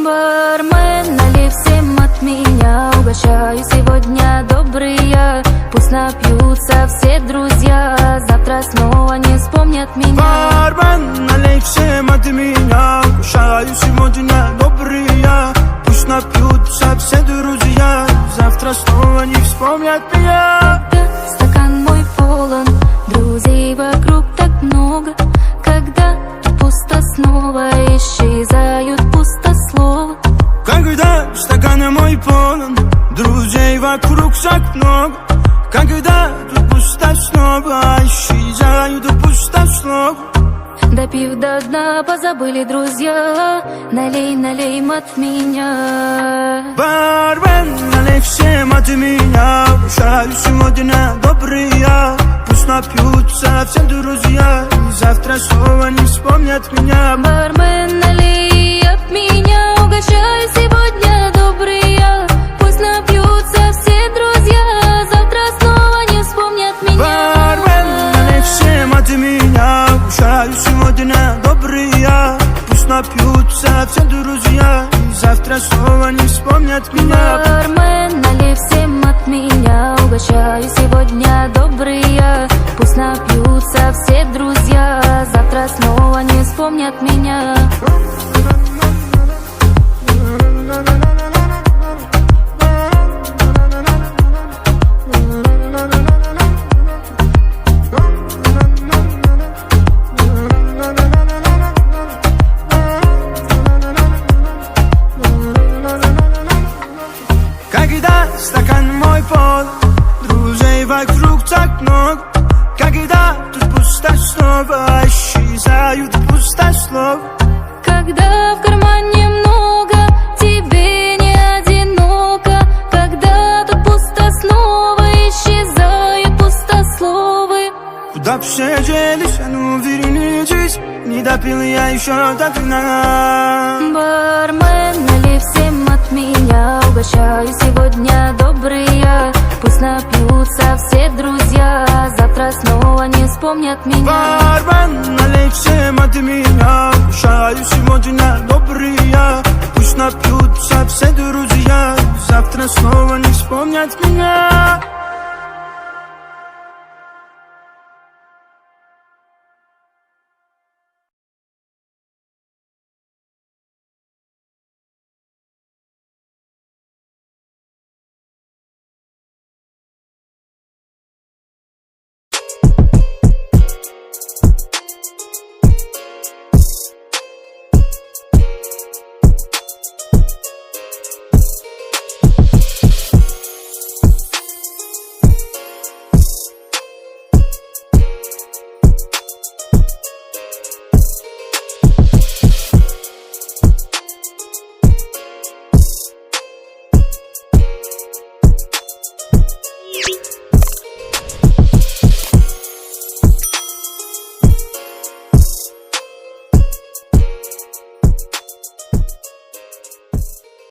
Бармен, налей всем от меня, угощаю сегодня добрые. Пусть напьются все друзья, завтра снова не вспомнят меня. Бармен, налей всем от меня, угощаю сегодня добрые. Пусть напьются все друзья, завтра снова не вспомнят меня. Когда стакан мой полон, друзей вокруг так много, когда пусто снова исчезают пустословы. Когда стакан мой полон, друзей вокруг так много, когда тут пусто снова исчезают пустословы. Допив до дна, позабыли друзья, налей, налей от меня. Бармен, налей всем от меня, угощаю сегодня добрые. Пусть напьются все друзья, завтра снова не вспомнят меня. Бармен, налей от меня, угощаю сегодня добрые. Пусть напьются все друзья, завтра снова не вспомнят меня. Бармен, налей всем от меня, угощаю сегодня добрые. Пусть напьются все друзья, завтра снова не вспомнят меня. Бармен, налей всем от меня, угощаю сегодня добрые. Пусть напьются все друзья, завтра снова не вспомнят меня. Когда стакан мой полон, друзей вокруг так много, когда тут пусто снова исчезают пустословы. Когда в кармане много, тебе не одиноко, когда тут пусто снова исчезают пустословы. Куда все делись, а ну вернитесь, не допил я еще до вина. Бармен, налей всем от меня, угощаю сегодня добрые. Пусть напьются все друзья, завтра снова не вспомнят меня. Бармен, налей всем от меня, угощаю сегодня добрые. Пусть напьются все друзья, завтра снова не вспомнят меня.